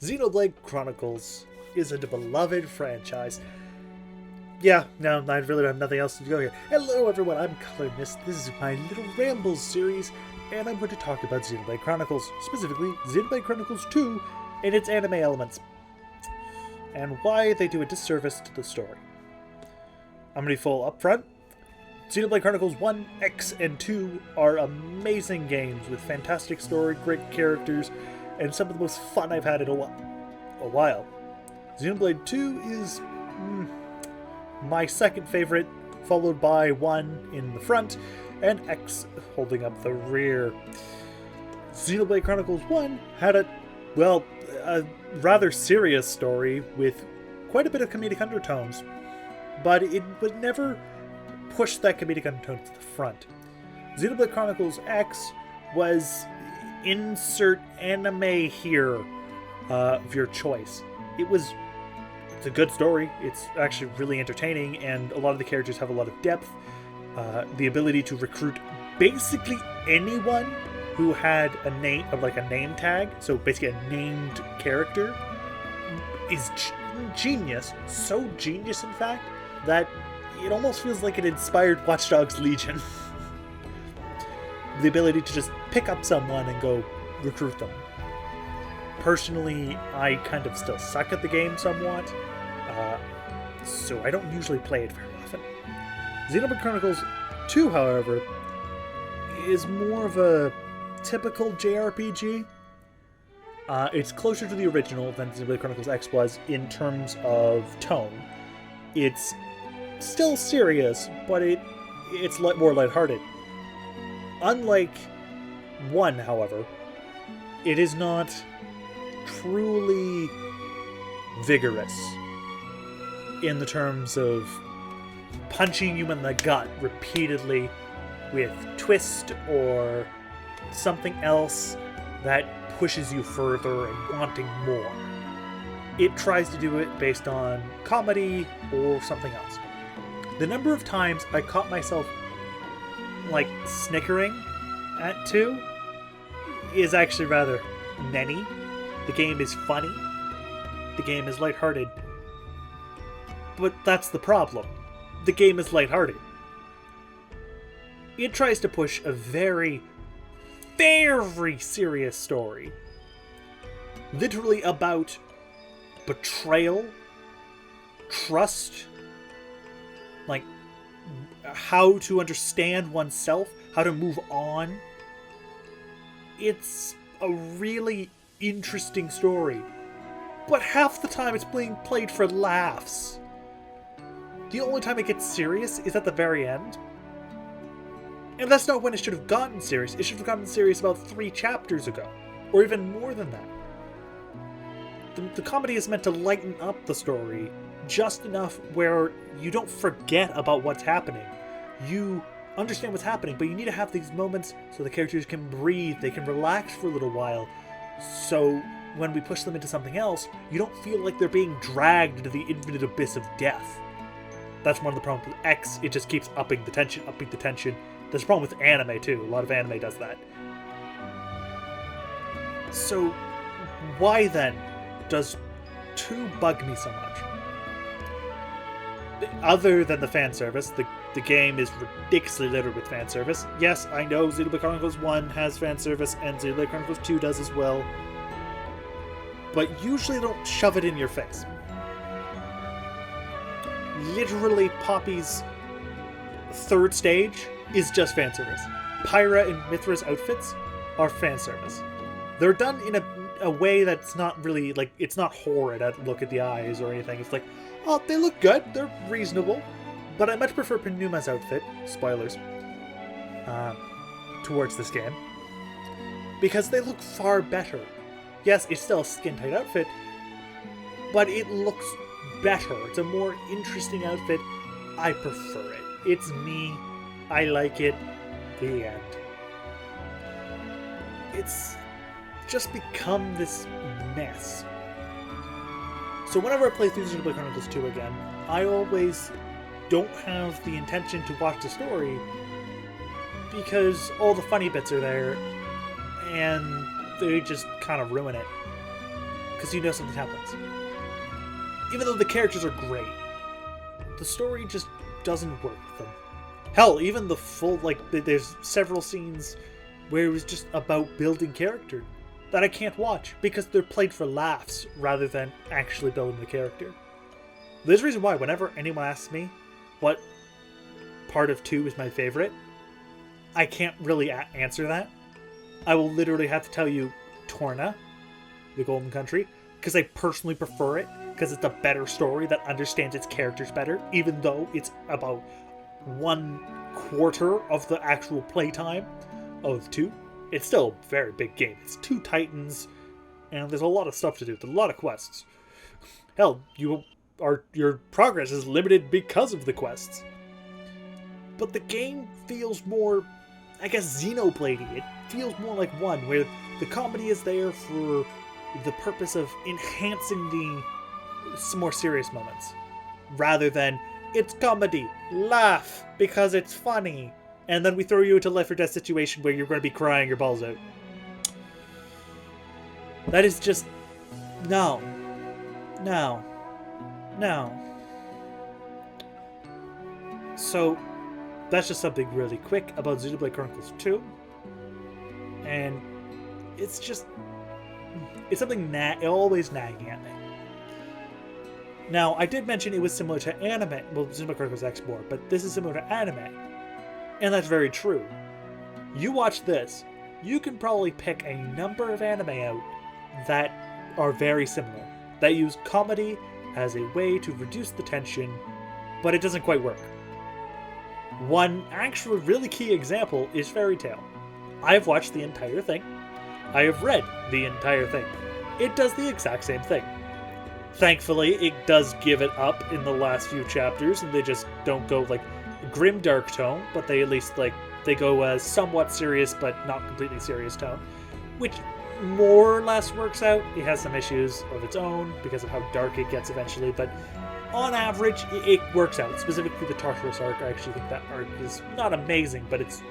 Xenoblade Chronicles is a beloved franchise. Yeah, no, I really have nothing else to go here. Hello everyone, I'm Color Mist. This is my Little Rambles series, and I'm going to talk about Xenoblade Chronicles, specifically Xenoblade Chronicles 2 and its anime elements, and why they do a disservice to the story. I'm going to be full up front. Xenoblade Chronicles 1, X, and 2 are amazing games with fantastic story, great characters, and some of the most fun I've had in a while. Xenoblade 2 is my second favorite, followed by 1 in the front, and X holding up the rear. Xenoblade Chronicles 1 had a rather serious story with quite a bit of comedic undertones, but it would never push that comedic undertone to the front. Xenoblade Chronicles X was insert anime here of your choice. It's a good story. It's actually really entertaining, and a lot of the characters have a lot of depth. The ability to recruit basically anyone who had a name tag, so basically a named character, is genius. So genius, in fact, that it almost feels like it inspired Watch Dogs Legion. The ability to just pick up someone and go recruit them. Personally, I kind of still suck at the game somewhat, so I don't usually play it very often. Xenoblade Chronicles 2, however, is more of a typical JRPG. It's closer to the original than Xenoblade Chronicles X was in terms of tone. It's still serious, but it's more lighthearted. Unlike 1, however, it is not truly vigorous in the terms of punching you in the gut repeatedly with twist or something else that pushes you further and wanting more. It tries to do it based on comedy or something else. The number of times I caught myself snickering at 2 is actually rather many. The game is funny. The game is lighthearted. But that's the problem. The game is lighthearted. It tries to push a very, very serious story. Literally about betrayal, trust, how to understand oneself, how to move on. It's a really interesting story, but half the time it's being played for laughs. The only time it gets serious is at the very end, and that's not when it should have gotten serious. It should have gotten serious about 3 chapters ago, or even more than that. The comedy is meant to lighten up the story just enough where you don't forget about what's happening. You understand what's happening, but you need to have these moments so the characters can breathe, they can relax for a little while, so when we push them into something else, you don't feel like they're being dragged into the infinite abyss of death. That's one of the problems with X. It just keeps upping the tension. There's a problem with anime too. A lot of anime does that. So why then does 2 bug me so much? Other than the fan service, the game is ridiculously littered with fan service. Yes, I know Xenoblade Chronicles 1 has fan service, and Xenoblade Chronicles 2 does as well. But usually they don't shove it in your face. Literally, Poppy's 3rd stage is just fan service. Pyra and Mithra's outfits are fan service. They're done in a way that's not really, it's not horrid at look at the eyes or anything. It's oh, they look good, they're reasonable. But I much prefer Penuma's outfit, spoilers, towards this game, because they look far better. Yes, it's still a skin-tight outfit, but it looks better. It's a more interesting outfit. I prefer it. It's me. I like it. The end. It's just become this mess. So whenever I play through Xenoblade Chronicles 2 again, I always don't have the intention to watch the story because all the funny bits are there and they just kind of ruin it. because you know something happens. Even though the characters are great, the story just doesn't work with them. Hell, even the full, there's several scenes where it was just about building character that I can't watch because they're played for laughs rather than actually building the character. There's a reason why whenever anyone asks me what part of 2 is my favorite, I can't really answer that. I will literally have to tell you Torna, the Golden Country, because I personally prefer it, because it's a better story that understands its characters better, even though it's about 1/4 of the actual playtime of 2. It's still a very big game. It's 2 titans, and there's a lot of stuff to do. There's a lot of quests. Hell, your progress is limited because of the quests. But the game feels more, I guess, Xenoblade-y. It feels more like 1, where the comedy is there for the purpose of enhancing some more serious moments, rather than it's comedy, laugh because it's funny, and then we throw you into a life or death situation where you're going to be crying your balls out. That is just no. So that's just something really quick about Xenoblade Chronicles 2, and it's something always nagging at me. Now, I did mention it was similar to anime. Well, Xenoblade Chronicles X more, but this is similar to anime. And that's very true. You watch this, you can probably pick a number of anime out that are very similar, that use comedy as a way to reduce the tension, but it doesn't quite work. One actual really key example is Fairy Tail. I have watched the entire thing. I have read the entire thing. It does the exact same thing. Thankfully, it does give it up in the last few chapters, and they just don't go grim dark tone, but they at least they go somewhat serious but not completely serious tone, which more or less works out. It has some issues of its own because of how dark it gets eventually, but on average, it works out. Specifically the Tartarus arc, I actually think that arc is not amazing, but it's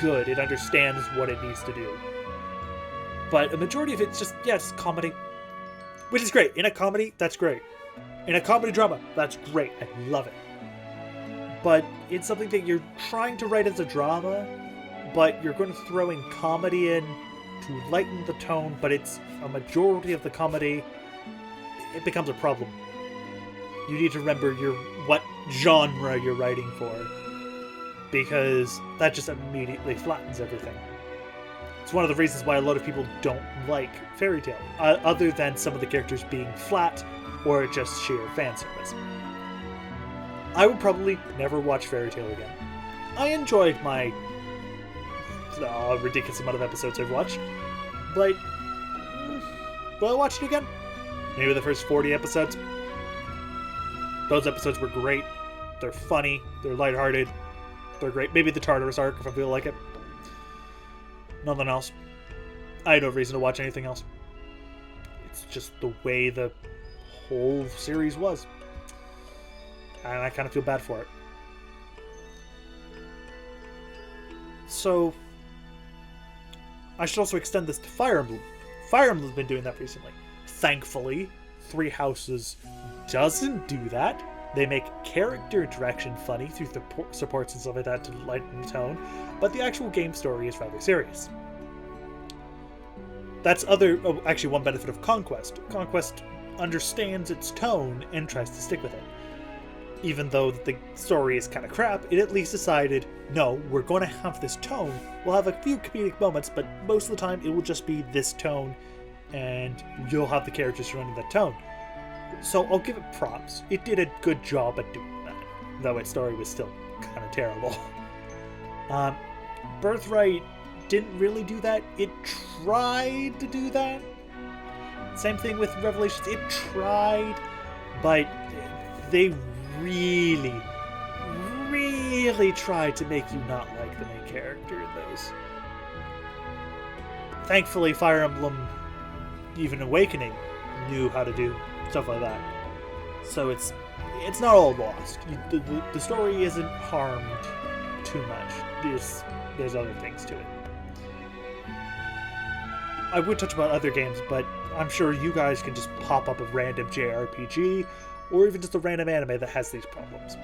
good. It understands what it needs to do. But a majority of it's just comedy. Which is great. In a comedy, that's great. In a comedy drama, that's great. I love it. But it's something that you're trying to write as a drama, but you're going to throw in comedy in to lighten the tone, but it's a majority of the comedy. It becomes a problem. You need to remember what genre you're writing for, because that just immediately flattens everything. It's one of the reasons why a lot of people don't like Fairy Tail, other than some of the characters being flat or just sheer fan service. I would probably never watch Fairy Tail again. I enjoyed my ridiculous amount of episodes I've watched, but will I watch it again? Maybe the first 40 episodes. Those episodes were great. They're funny. They're lighthearted. They're great. Maybe the Tartarus arc if I feel like it. Nothing else. I had no reason to watch anything else. It's just the way the whole series was. And I kind of feel bad for it. So, I should also extend this to Fire Emblem. Fire Emblem's been doing that recently. Thankfully, Three Houses doesn't do that. They make character interaction funny through the supports and stuff like that to lighten the tone, but the actual game story is rather serious. That's actually one benefit of Conquest. Conquest understands its tone and tries to stick with it. Even though the story is kind of crap, it at least decided, no, we're going to have this tone. We'll have a few comedic moments, but most of the time it will just be this tone, and you'll have the characters running that tone. So I'll give it props. It did a good job at doing that, though its story was still kind of terrible. Birthright didn't really do that. It tried to do that. Same thing with Revelations. It tried, but they really tried to make you not like the main character in those. Thankfully, Fire Emblem, even Awakening, knew how to do stuff like that. So it's not all lost. The story isn't harmed too much. There's other things to it. I would touch about other games, but I'm sure you guys can just pop up a random JRPG or even just a random anime that has these problems.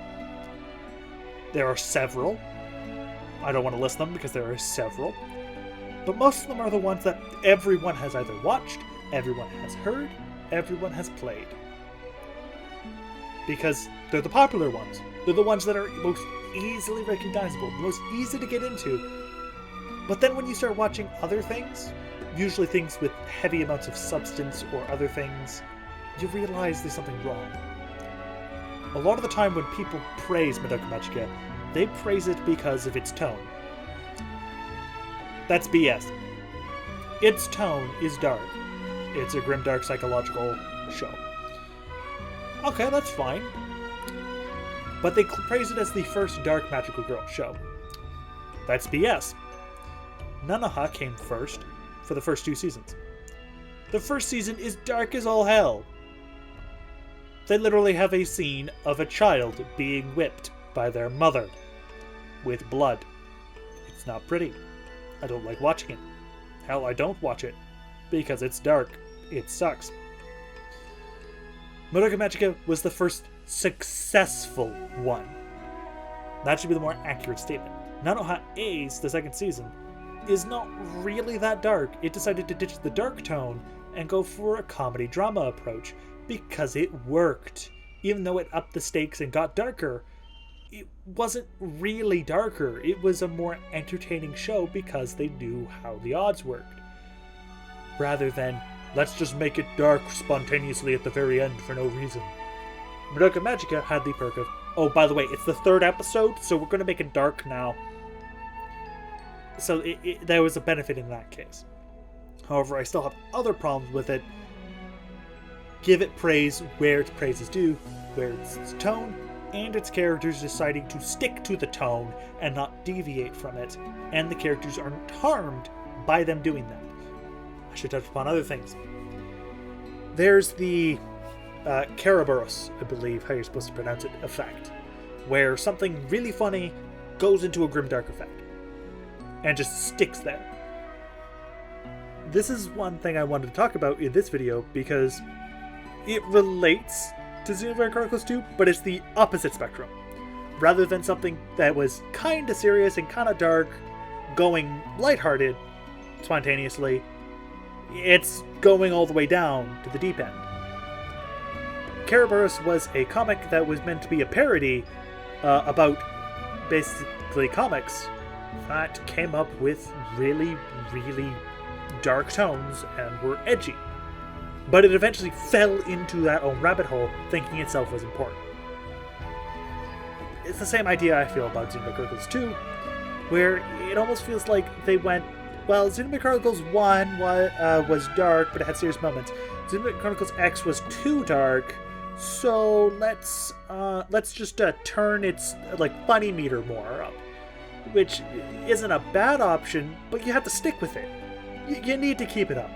There are several. I don't want to list them because there are several. But most of them are the ones that everyone has either watched, everyone has heard, everyone has played. Because they're the popular ones. They're the ones that are most easily recognizable, most easy to get into. But then when you start watching other things, usually things with heavy amounts of substance or other things, you realize there's something wrong. A lot of the time when people praise Madoka Magica, they praise it because of its tone. That's BS. Its tone is dark. It's a grimdark psychological show. Okay, that's fine. But they praise it as the first dark magical girl show. That's BS. Nanoha came first for the first 2 seasons. The first season is dark as all hell. They literally have a scene of a child being whipped by their mother with blood. It's not pretty. I don't like watching it. Hell, I don't watch it because it's dark. It sucks. Madoka Magica was the first successful one. That should be the more accurate statement. Nanoha A's, the second season, is not really that dark. It decided to ditch the dark tone and go for a comedy drama approach because it worked. Even though it upped the stakes and got darker, it wasn't really darker. It was a more entertaining show because they knew how the odds worked. Rather than, let's just make it dark spontaneously at the very end for no reason. Madoka Magica had the perk of, oh, by the way, it's the 3rd episode, so we're going to make it dark now. So there was a benefit in that case. However, I still have other problems with it. Give it praise where its praise is due, where it's its tone, and its characters deciding to stick to the tone and not deviate from it, and the characters aren't harmed by them doing that. I should touch upon other things. There's the Karaburos, I believe how you're supposed to pronounce it, effect, where something really funny goes into a grimdark effect and just sticks there. This is one thing I wanted to talk about in this video because it relates to Xenoblade Chronicles 2, but it's the opposite spectrum. Rather than something that was kinda serious and kinda dark, going lighthearted spontaneously, it's going all the way down to the deep end. Karaburos was a comic that was meant to be a parody about basically comics that came up with really, really dark tones and were edgy. But it eventually fell into that own rabbit hole, thinking itself was important. It's the same idea I feel about Xenoblade Chronicles 2, where it almost feels like they went, well, Xenoblade Chronicles 1 was dark, but it had serious moments. Xenoblade Chronicles X was too dark, so let's just turn its funny meter more up, which isn't a bad option, but you have to stick with it. You need to keep it up.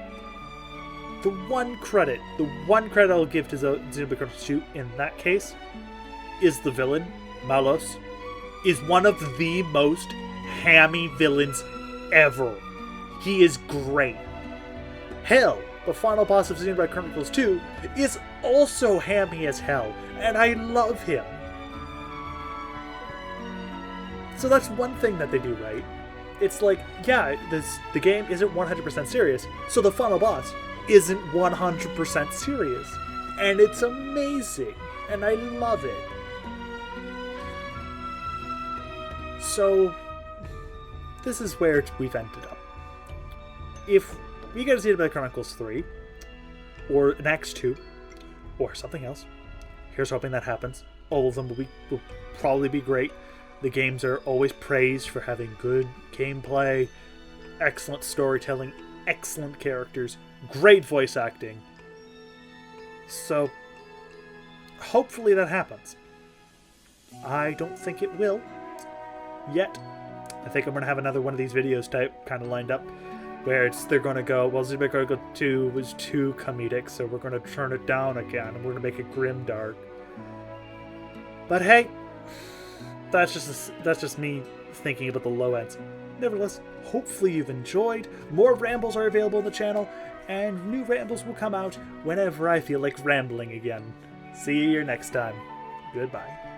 The one credit I'll give to Xenoblade Chronicles 2 in that case is the villain, Malos, is one of the most hammy villains ever. He is great. Hell, the final boss of Xenoblade Chronicles 2 is also hammy as hell, and I love him. So that's one thing that they do right. It's like, yeah, the game isn't 100% serious, so the final boss isn't 100% serious. And it's amazing, and I love it. So, this is where we've ended up. If we get to see Xenoblade Chronicles 3, or an X2, or something else, here's hoping that happens. All of them will probably be great. The games are always praised for having good gameplay, excellent storytelling, excellent characters, great voice acting. So, hopefully that happens. I don't think it will yet. I think I'm going to have another one of these videos kind of lined up where they're going to go, well, Xenoblade Chronicles 2 was too comedic, so we're going to turn it down again, and we're going to make it grim dark. But hey, that's just me thinking about the low ends. Nevertheless, hopefully you've enjoyed. More rambles are available on the channel, and new rambles will come out whenever I feel like rambling again. See you here next time. Goodbye.